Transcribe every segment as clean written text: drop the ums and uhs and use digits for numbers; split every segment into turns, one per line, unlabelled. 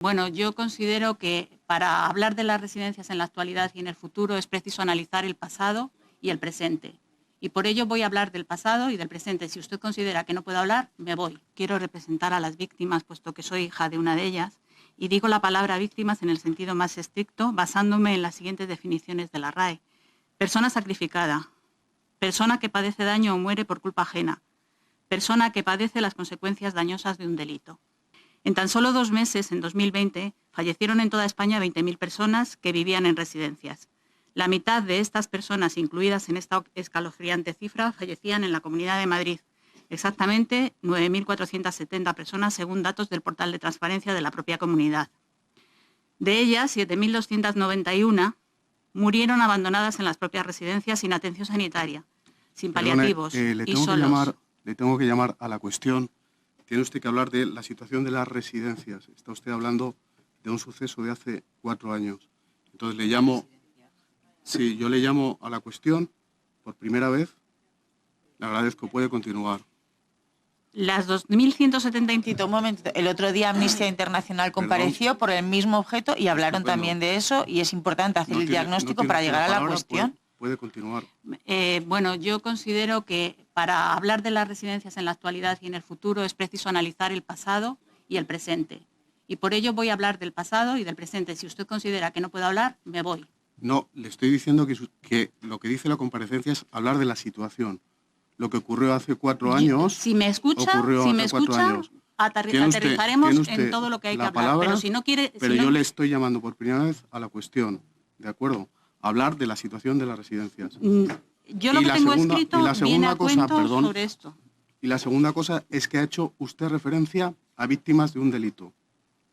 Bueno, yo considero que para hablar de las residencias en la actualidad y en el futuro es preciso analizar el pasado y el presente. Y por ello voy a hablar del pasado y del presente. Si usted considera que no puedo hablar, me voy. Quiero representar a las víctimas, puesto que soy hija de una de ellas, y digo la palabra víctimas en el sentido más estricto, basándome en las siguientes definiciones de la RAE. Persona sacrificada, persona que padece daño o muere por culpa ajena, persona que padece las consecuencias dañosas de un delito. En tan solo 2 meses, en 2020, fallecieron en toda España 20.000 personas que vivían en residencias. La mitad de estas personas incluidas en esta escalofriante cifra fallecían en la Comunidad de Madrid. Exactamente 9.470 personas según datos del portal de transparencia de la propia comunidad. De ellas, 7.291 murieron abandonadas en las propias residencias sin atención sanitaria, sin paliativos y solos.
Le tengo que llamar a la cuestión. Tiene usted que hablar de la situación de las residencias. Está usted hablando de un suceso de hace 4 años. Entonces le llamo... Sí, yo le llamo a la cuestión por primera vez. Le agradezco. Puede continuar.
Las 2.170...
Un momento. El otro día Amnistía Internacional compareció por el mismo objeto y hablaron también de eso, y es importante hacer el diagnóstico para llegar a la cuestión.
Puede continuar.
Bueno, yo considero que para hablar de las residencias en la actualidad y en el futuro es preciso analizar el pasado y el presente. Y por ello voy a hablar del pasado y del presente. Si usted considera que no puedo hablar, me voy.
No, le estoy diciendo que lo que dice la comparecencia es hablar de la situación. Lo que ocurrió hace 4 años...
Si me escucha, aterrizaremos en todo lo que hay que hablar. Pero si no quiere...
Pero yo le estoy llamando por primera vez a la cuestión, ¿de acuerdo? Hablar de la situación de las residencias.
Yo lo que tengo escrito viene a cuento sobre esto.
Y la segunda cosa es que ha hecho usted referencia a víctimas de un delito,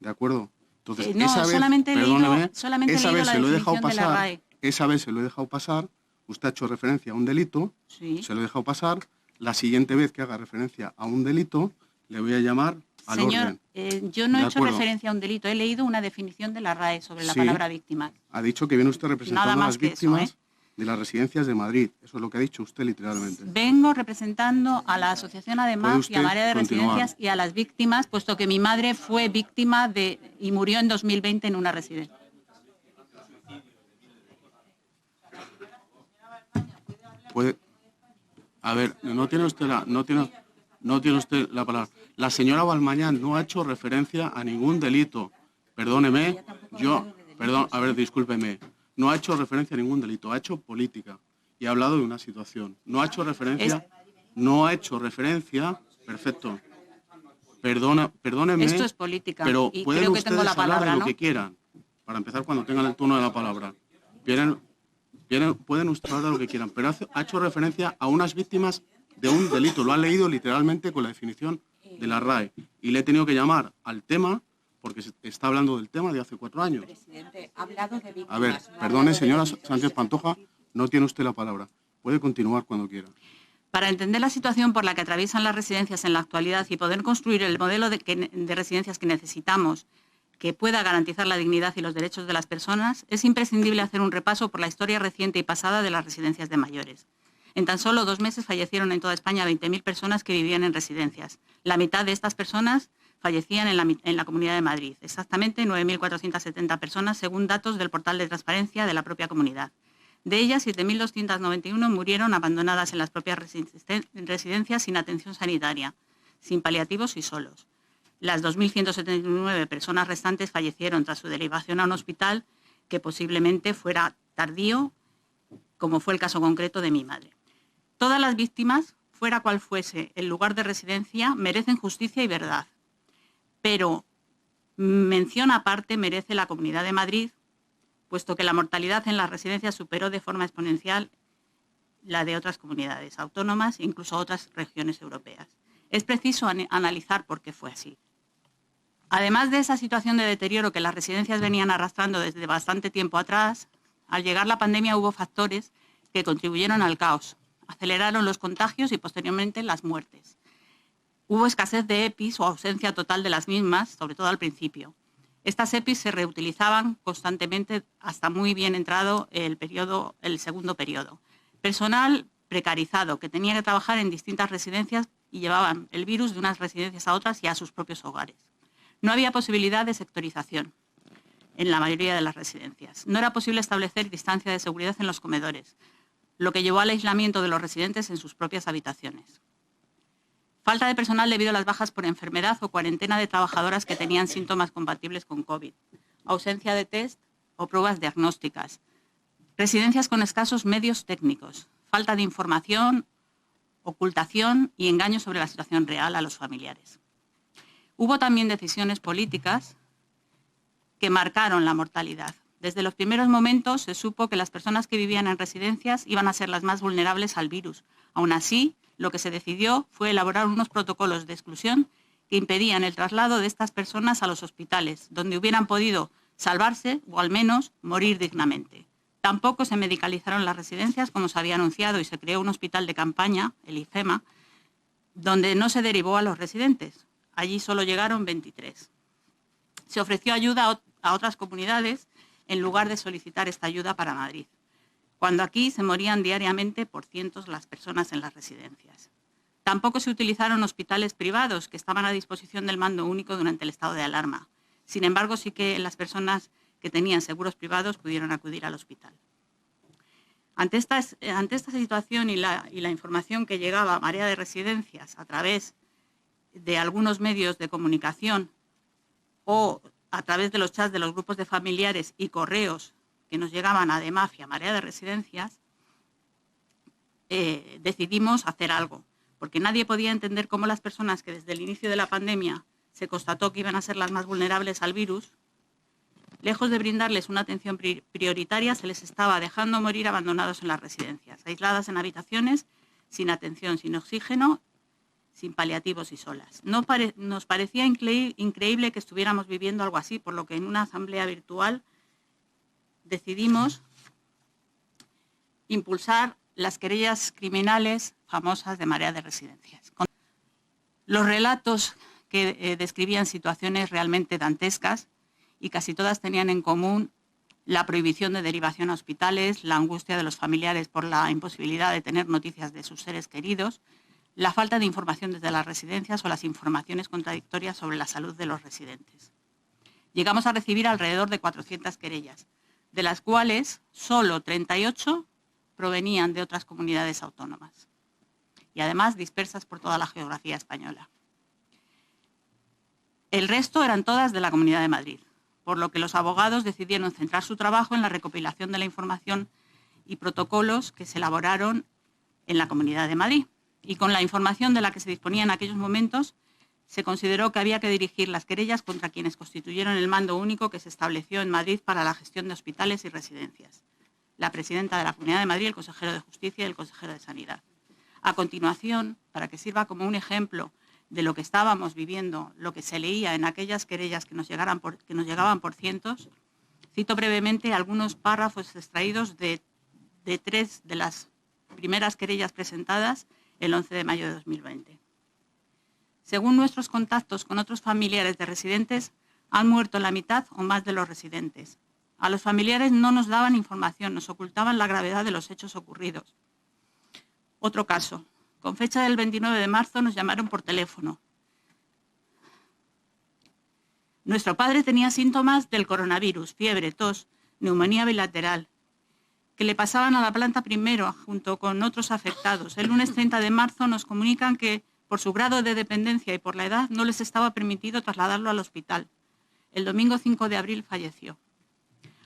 ¿de acuerdo? Entonces, esa vez, perdóneme, esa vez se lo he dejado pasar, esa vez se lo he dejado pasar, usted ha hecho referencia a un delito,
sí.
Se lo he dejado pasar, la siguiente vez que haga referencia a un delito, le voy a llamar al orden.
Señor, yo no he hecho referencia a un delito, he leído una definición de la RAE sobre la palabra víctima.
Ha dicho que viene usted representando a las víctimas de las residencias de Madrid. Eso es lo que ha dicho usted literalmente.
Vengo representando a la Asociación ADEMAF y a Marea de Residencias y a las víctimas, puesto que mi madre fue víctima y murió en 2020 en una residencia.
A ver, no tiene usted la palabra. La señora Balmañán no ha hecho referencia a ningún delito. Perdóneme, discúlpeme. No ha hecho referencia a ningún delito, ha hecho política y ha hablado de una situación. No ha hecho referencia, perfecto. Perdóneme.
Esto es política.
Pero
y
pueden
creo que
ustedes
tengo la palabra,
hablar de lo
¿no?
que quieran, para empezar cuando tengan el turno de la palabra. Pueden ustedes hablar de lo que quieran, pero ha hecho referencia a unas víctimas de un delito. Lo ha leído literalmente con la definición de la RAE. Y le he tenido que llamar al tema, porque se está hablando del tema de hace 4 años.
Presidente, ha hablado de víctimas.
A ver, perdone, señora Sánchez Pantoja, no tiene usted la palabra. Puede continuar cuando quiera.
Para entender la situación por la que atraviesan las residencias en la actualidad y poder construir el modelo de residencias que necesitamos, que pueda garantizar la dignidad y los derechos de las personas, es imprescindible hacer un repaso por la historia reciente y pasada de las residencias de mayores. En tan solo 2 meses fallecieron en toda España 20.000 personas que vivían en residencias. La mitad de estas personas fallecían en la Comunidad de Madrid, exactamente 9.470 personas según datos del portal de transparencia de la propia comunidad. De ellas, 7.291 murieron abandonadas en las propias residencias sin atención sanitaria, sin paliativos y solos. Las 2.179 personas restantes fallecieron tras su derivación a un hospital que posiblemente fuera tardío, como fue el caso concreto de mi madre. Todas las víctimas, fuera cual fuese el lugar de residencia, merecen justicia y verdad. Pero mención aparte merece la Comunidad de Madrid, puesto que la mortalidad en las residencias superó de forma exponencial la de otras comunidades autónomas e incluso otras regiones europeas. Es preciso analizar por qué fue así. Además de esa situación de deterioro que las residencias venían arrastrando desde bastante tiempo atrás, al llegar la pandemia hubo factores que contribuyeron al caos, aceleraron los contagios y posteriormente las muertes. Hubo escasez de EPIs o ausencia total de las mismas, sobre todo al principio. Estas EPIs se reutilizaban constantemente hasta muy bien entrado el segundo periodo. Personal precarizado que tenía que trabajar en distintas residencias y llevaban el virus de unas residencias a otras y a sus propios hogares. No había posibilidad de sectorización en la mayoría de las residencias. No era posible establecer distancia de seguridad en los comedores, lo que llevó al aislamiento de los residentes en sus propias habitaciones. Falta de personal debido a las bajas por enfermedad o cuarentena de trabajadoras que tenían síntomas compatibles con COVID. Ausencia de test o pruebas diagnósticas. Residencias con escasos medios técnicos. Falta de información, ocultación y engaño sobre la situación real a los familiares. Hubo también decisiones políticas que marcaron la mortalidad. Desde los primeros momentos se supo que las personas que vivían en residencias iban a ser las más vulnerables al virus. Aún así, lo que se decidió fue elaborar unos protocolos de exclusión que impedían el traslado de estas personas a los hospitales, donde hubieran podido salvarse o al menos morir dignamente. Tampoco se medicalizaron las residencias, como se había anunciado, y se creó un hospital de campaña, el IFEMA, donde no se derivó a los residentes. Allí solo llegaron 23. Se ofreció ayuda a otras comunidades en lugar de solicitar esta ayuda para Madrid, cuando aquí se morían diariamente por cientos las personas en las residencias. Tampoco se utilizaron hospitales privados que estaban a disposición del mando único durante el estado de alarma. Sin embargo, sí que las personas que tenían seguros privados pudieron acudir al hospital. Ante esta situación y la información que llegaba a Marea de Residencias a través de algunos medios de comunicación o a través de los chats de los grupos de familiares y correos que nos llegaban a DEMAF y a Marea de Residencias, decidimos hacer algo, porque nadie podía entender cómo las personas que desde el inicio de la pandemia se constató que iban a ser las más vulnerables al virus, lejos de brindarles una atención prioritaria, se les estaba dejando morir abandonados en las residencias, aisladas en habitaciones, sin atención, sin oxígeno, sin paliativos y solas. Nos parecía increíble que estuviéramos viviendo algo así, por lo que en una asamblea virtual decidimos impulsar las querellas criminales famosas de Marea de Residencias. Los relatos que describían situaciones realmente dantescas y casi todas tenían en común la prohibición de derivación a hospitales, la angustia de los familiares por la imposibilidad de tener noticias de sus seres queridos, la falta de información desde las residencias o las informaciones contradictorias sobre la salud de los residentes. Llegamos a recibir alrededor de 400 querellas, de las cuales solo 38 provenían de otras comunidades autónomas y además dispersas por toda la geografía española. El resto eran todas de la Comunidad de Madrid, por lo que los abogados decidieron centrar su trabajo en la recopilación de la información y protocolos que se elaboraron en la Comunidad de Madrid. Y con la información de la que se disponía en aquellos momentos, se consideró que había que dirigir las querellas contra quienes constituyeron el mando único que se estableció en Madrid para la gestión de hospitales y residencias: la presidenta de la Comunidad de Madrid, el consejero de Justicia y el consejero de Sanidad. A continuación, para que sirva como un ejemplo de lo que estábamos viviendo, lo que se leía en aquellas querellas que nos llegaban por cientos, cito brevemente algunos párrafos extraídos de 3 de las primeras querellas presentadas el 11 de mayo de 2020. Según nuestros contactos con otros familiares de residentes, han muerto la mitad o más de los residentes. A los familiares no nos daban información, nos ocultaban la gravedad de los hechos ocurridos. Otro caso. Con fecha del 29 de marzo nos llamaron por teléfono. Nuestro padre tenía síntomas del coronavirus, fiebre, tos, neumonía bilateral, que le pasaban a la planta primero junto con otros afectados. El lunes 30 de marzo nos comunican que por su grado de dependencia y por la edad no les estaba permitido trasladarlo al hospital. El domingo 5 de abril falleció.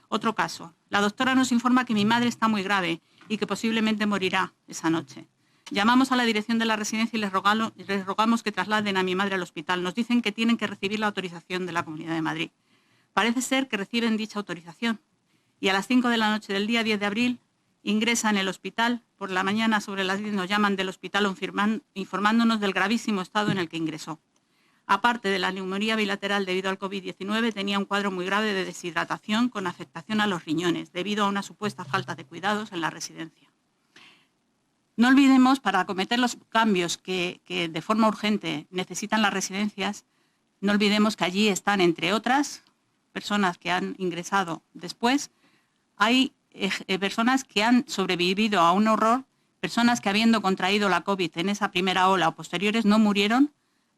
Otro caso. La doctora nos informa que mi madre está muy grave y que posiblemente morirá esa noche. Llamamos a la dirección de la residencia y les rogamos que trasladen a mi madre al hospital. Nos dicen que tienen que recibir la autorización de la Comunidad de Madrid. Parece ser que reciben dicha autorización y a las 5 de la noche del día 10 de abril ingresan en el hospital. Por la mañana, sobre las 10, nos llaman del hospital informándonos del gravísimo estado en el que ingresó. Aparte de la neumonía bilateral debido al COVID-19, tenía un cuadro muy grave de deshidratación con afectación a los riñones debido a una supuesta falta de cuidados en la residencia. No olvidemos, para acometer los cambios que de forma urgente necesitan las residencias, no olvidemos que allí están, entre otras personas que han ingresado después, hay personas que han sobrevivido a un horror, personas que habiendo contraído la COVID en esa primera ola o posteriores no murieron,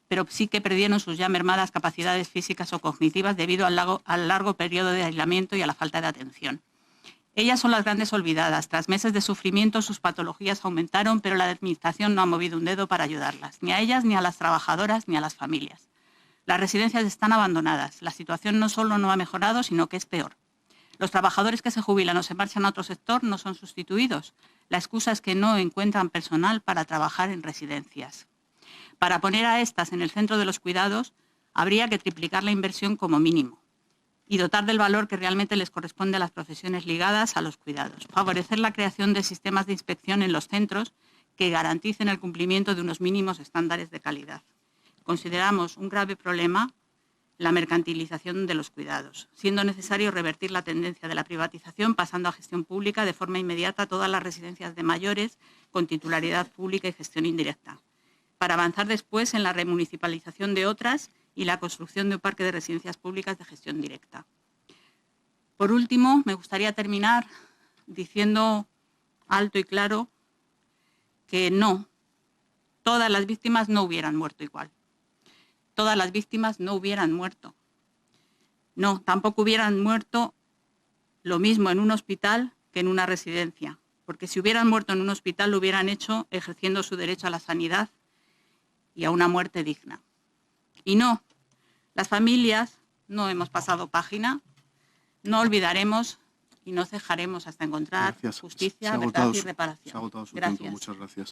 pero sí que perdieron sus ya mermadas capacidades físicas o cognitivas debido al largo periodo de aislamiento y a la falta de atención. Ellas son las grandes olvidadas. Tras meses de sufrimiento, sus patologías aumentaron, pero la Administración no ha movido un dedo para ayudarlas, ni a ellas, ni a las trabajadoras, ni a las familias. Las residencias están abandonadas. La situación no solo no ha mejorado, sino que es peor. Los trabajadores que se jubilan o se marchan a otro sector no son sustituidos. La excusa es que no encuentran personal para trabajar en residencias. Para poner a estas en el centro de los cuidados, habría que triplicar la inversión como mínimo y dotar del valor que realmente les corresponde a las profesiones ligadas a los cuidados. Favorecer la creación de sistemas de inspección en los centros que garanticen el cumplimiento de unos mínimos estándares de calidad. Consideramos un grave problema la mercantilización de los cuidados, siendo necesario revertir la tendencia de la privatización pasando a gestión pública de forma inmediata todas las residencias de mayores con titularidad pública y gestión indirecta, para avanzar después en la remunicipalización de otras y la construcción de un parque de residencias públicas de gestión directa. Por último, me gustaría terminar diciendo alto y claro que no, todas las víctimas no hubieran muerto igual. Todas las víctimas no hubieran muerto. No, tampoco hubieran muerto lo mismo en un hospital que en una residencia, porque si hubieran muerto en un hospital lo hubieran hecho ejerciendo su derecho a la sanidad y a una muerte digna. Y no, las familias no hemos pasado página, no olvidaremos y no cejaremos hasta encontrar justicia, verdad y reparación.
Se ha agotado su
Gracias.
tiempo. Muchas gracias.